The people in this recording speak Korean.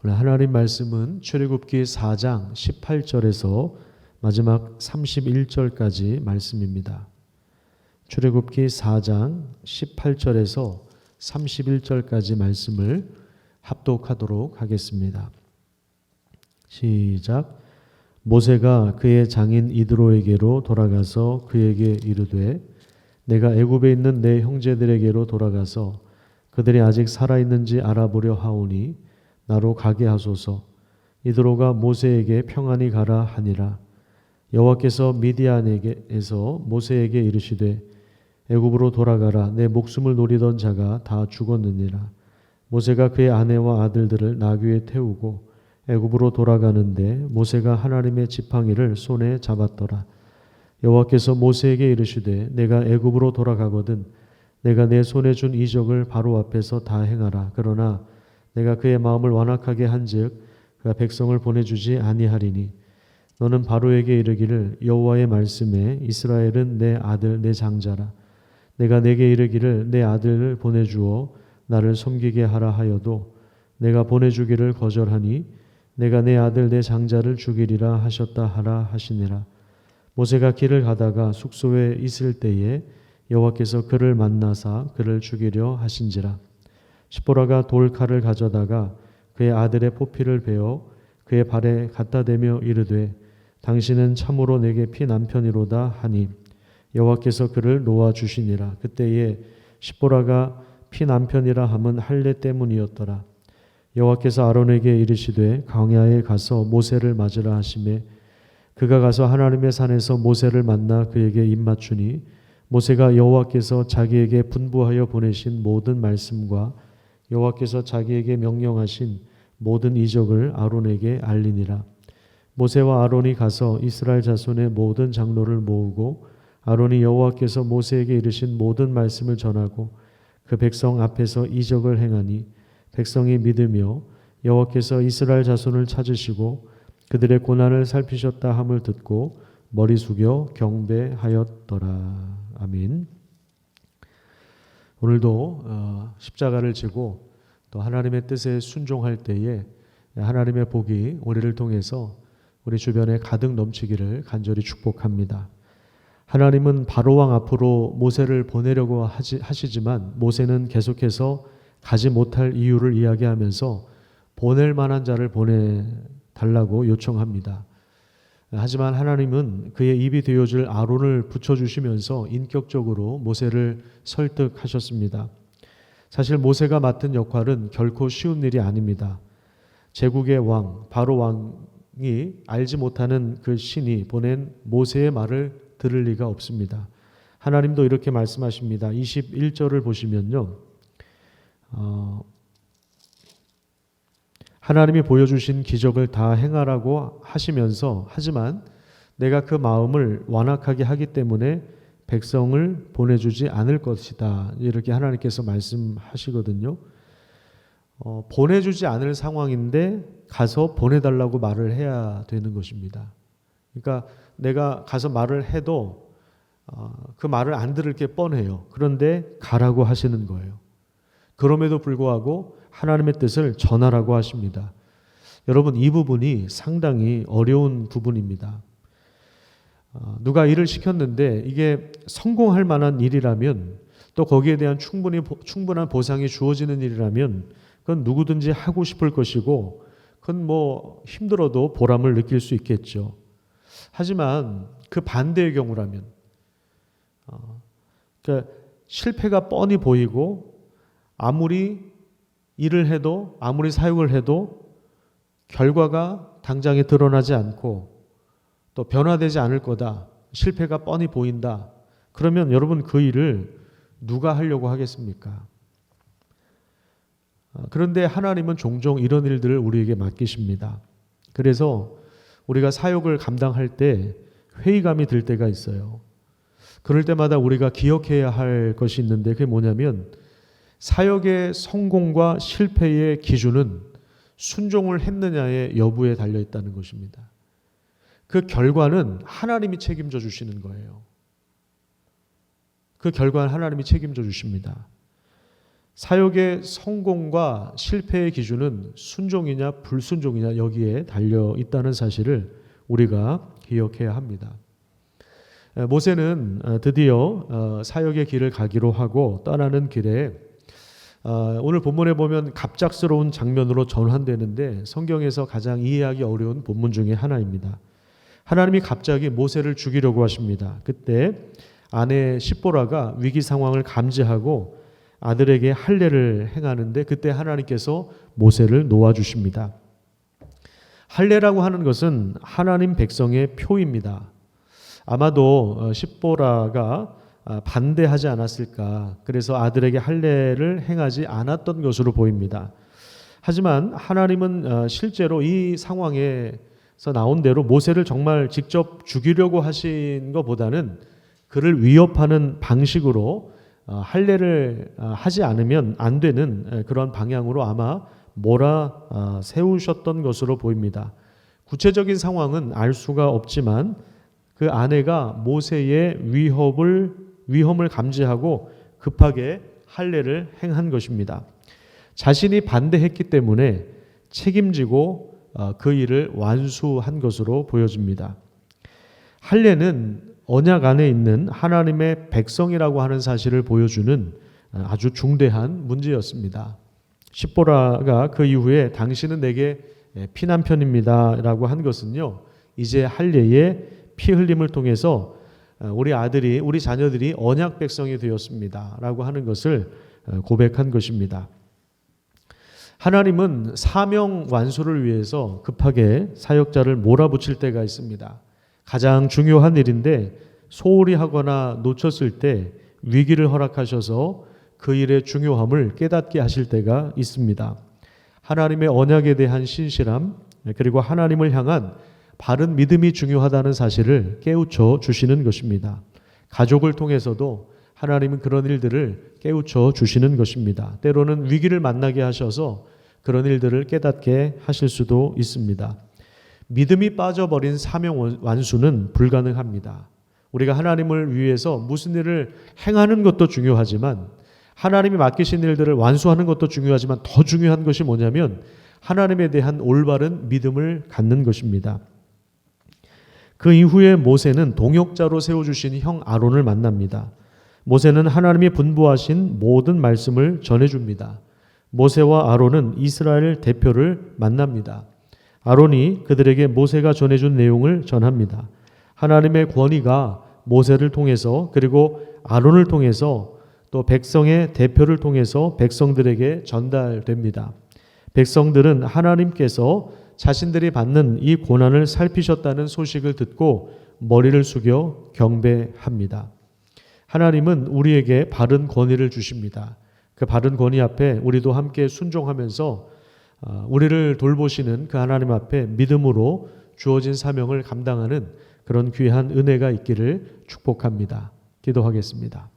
오늘 하나님 말씀은 출애굽기 4장 18절에서 마지막 31절까지 말씀입니다. 출애굽기 4장 18절에서 31절까지 말씀을 합독하도록 하겠습니다. 시작. 모세가 그의 장인 이드로에게로 돌아가서 그에게 이르되 내가 애굽에 있는 내 형제들에게로 돌아가서 그들이 아직 살아있는지 알아보려 하오니 나로 가게 하소서. 이드로가 모세에게 평안히 가라 하니라. 여호와께서 미디안에게서 모세에게 이르시되 애굽으로 돌아가라. 내 목숨을 노리던 자가 다 죽었느니라. 모세가 그의 아내와 아들들을 나귀에 태우고 애굽으로 돌아가는데 모세가 하나님의 지팡이를 손에 잡았더라. 여호와께서 모세에게 이르시되 내가 애굽으로 돌아가거든 내가 내 손에 준 이적을 바로 앞에서 다 행하라. 그러나 내가 그의 마음을 완악하게 한즉 그가 백성을 보내주지 아니하리니 너는 바로에게 이르기를 여호와의 말씀에 이스라엘은 내 아들 내 장자라. 내가 내게 이르기를 내 아들을 보내주어 나를 섬기게 하라 하여도 내가 보내주기를 거절하니 내가 내 아들 내 장자를 죽이리라 하셨다 하라 하시니라. 모세가 길을 가다가 숙소에 있을 때에 여호와께서 그를 만나사 그를 죽이려 하신지라. 시보라가 돌칼을 가져다가 그의 아들의 포피를 베어 그의 발에 갖다 대며 이르되 당신은 참으로 내게 피남편이로다 하니 여호와께서 그를 놓아 주시니라. 그때에 시보라가 피남편이라 함은 할례 때문이었더라. 여호와께서 아론에게 이르시되 광야에 가서 모세를 맞으라 하시매 그가 가서 하나님의 산에서 모세를 만나 그에게 입맞추니 모세가 여호와께서 자기에게 분부하여 보내신 모든 말씀과 여호와께서 자기에게 명령하신 모든 이적을 아론에게 알리니라. 모세와 아론이 가서 이스라엘 자손의 모든 장로를 모으고 아론이 여호와께서 모세에게 이르신 모든 말씀을 전하고 그 백성 앞에서 이적을 행하니 백성이 믿으며 여호와께서 이스라엘 자손을 찾으시고 그들의 고난을 살피셨다 함을 듣고 머리 숙여 경배하였더라. 아멘. 오늘도 십자가를 지고 또 하나님의 뜻에 순종할 때에 하나님의 복이 우리를 통해서 우리 주변에 가득 넘치기를 간절히 축복합니다. 하나님은 바로왕 앞으로 모세를 보내려고 하시지만 모세는 계속해서 가지 못할 이유를 이야기하면서 보낼 만한 자를 보내달라고 요청합니다. 하지만 하나님은 그의 입이 되어줄 아론을 붙여주시면서 인격적으로 모세를 설득하셨습니다. 사실 모세가 맡은 역할은 결코 쉬운 일이 아닙니다. 제국의 왕, 바로 왕이 알지 못하는 그 신이 보낸 모세의 말을 들을 리가 없습니다. 하나님도 이렇게 말씀하십니다. 21절을 보시면요. 하나님이 보여주신 기적을 다 행하라고 하시면서 하지만 내가 그 마음을 완악하게 하기 때문에 백성을 보내주지 않을 것이다. 이렇게 하나님께서 말씀하시거든요. 보내주지 않을 상황인데 가서 보내달라고 말을 해야 되는 것입니다. 그러니까 내가 가서 말을 해도 그 말을 안 들을 게 뻔해요. 그런데 가라고 하시는 거예요. 그럼에도 불구하고 하나님의 뜻을 전하라고 하십니다. 여러분, 이 부분이 상당히 어려운 부분입니다. 누가 일을 시켰는데 이게 성공할 만한 일이라면 또 거기에 대한 충분한 보상이 주어지는 일이라면 그건 누구든지 하고 싶을 것이고 그건 뭐 힘들어도 보람을 느낄 수 있겠죠. 하지만 그 반대의 경우라면 그러니까 실패가 뻔히 보이고 아무리 일을 해도 아무리 사역을 해도 결과가 당장에 드러나지 않고 또 변화되지 않을 거다. 실패가 뻔히 보인다. 그러면 여러분 그 일을 누가 하려고 하겠습니까? 그런데 하나님은 종종 이런 일들을 우리에게 맡기십니다. 그래서 우리가 사역을 감당할 때 회의감이 들 때가 있어요. 그럴 때마다 우리가 기억해야 할 것이 있는데 그게 뭐냐면 사역의 성공과 실패의 기준은 순종을 했느냐의 여부에 달려 있다는 것입니다. 그 결과는 하나님이 책임져 주시는 거예요. 그 결과는 하나님이 책임져 주십니다. 사역의 성공과 실패의 기준은 순종이냐 불순종이냐 여기에 달려 있다는 사실을 우리가 기억해야 합니다. 모세는 드디어 사역의 길을 가기로 하고 떠나는 길에 오늘 본문에 보면 갑작스러운 장면으로 전환되는데 성경에서 가장 이해하기 어려운 본문 중에 하나입니다. 하나님이 갑자기 모세를 죽이려고 하십니다. 그때 아내 십보라가 위기 상황을 감지하고 아들에게 할례를 행하는데 그때 하나님께서 모세를 놓아주십니다. 할례라고 하는 것은 하나님 백성의 표입니다. 아마도 십보라가 반대하지 않았을까. 그래서 아들에게 할례를 행하지 않았던 것으로 보입니다. 하지만 하나님은 실제로 이 상황에서 나온 대로 모세를 정말 직접 죽이려고 하신 것보다는 그를 위협하는 방식으로 할례를 하지 않으면 안 되는 그런 방향으로 아마 몰아세우셨던 것으로 보입니다. 구체적인 상황은 알 수가 없지만 그 아내가 모세의 위험을 감지하고 급하게 할례를 행한 것입니다. 자신이 반대했기 때문에 책임지고 그 일을 완수한 것으로 보여집니다. 할례는 언약 안에 있는 하나님의 백성이라고 하는 사실을 보여주는 아주 중대한 문제였습니다. 십보라가 그 이후에 당신은 내게 피난편입니다 라고 한 것은요, 이제 할례의 피 흘림을 통해서 우리 아들이, 우리 자녀들이 언약 백성이 되었습니다 라고 하는 것을 고백한 것입니다. 하나님은 사명 완수를 위해서 급하게 사역자를 몰아붙일 때가 있습니다. 가장 중요한 일인데 소홀히 하거나 놓쳤을 때 위기를 허락하셔서 그 일의 중요함을 깨닫게 하실 때가 있습니다. 하나님의 언약에 대한 신실함, 그리고 하나님을 향한 바른 믿음이 중요하다는 사실을 깨우쳐 주시는 것입니다. 가족을 통해서도 하나님은 그런 일들을 깨우쳐 주시는 것입니다. 때로는 위기를 만나게 하셔서 그런 일들을 깨닫게 하실 수도 있습니다. 믿음이 빠져버린 사명 완수는 불가능합니다. 우리가 하나님을 위해서 무슨 일을 행하는 것도 중요하지만 하나님이 맡기신 일들을 완수하는 것도 중요하지만 더 중요한 것이 뭐냐면 하나님에 대한 올바른 믿음을 갖는 것입니다. 그 이후에 모세는 동역자로 세워주신 형 아론을 만납니다. 모세는 하나님이 분부하신 모든 말씀을 전해줍니다. 모세와 아론은 이스라엘 대표를 만납니다. 아론이 그들에게 모세가 전해준 내용을 전합니다. 하나님의 권위가 모세를 통해서 그리고 아론을 통해서 또 백성의 대표를 통해서 백성들에게 전달됩니다. 백성들은 하나님께서 자신들이 받는 이 고난을 살피셨다는 소식을 듣고 머리를 숙여 경배합니다. 하나님은 우리에게 바른 권위를 주십니다. 그 바른 권위 앞에 우리도 함께 순종하면서 우리를 돌보시는 그 하나님 앞에 믿음으로 주어진 사명을 감당하는 그런 귀한 은혜가 있기를 축복합니다. 기도하겠습니다.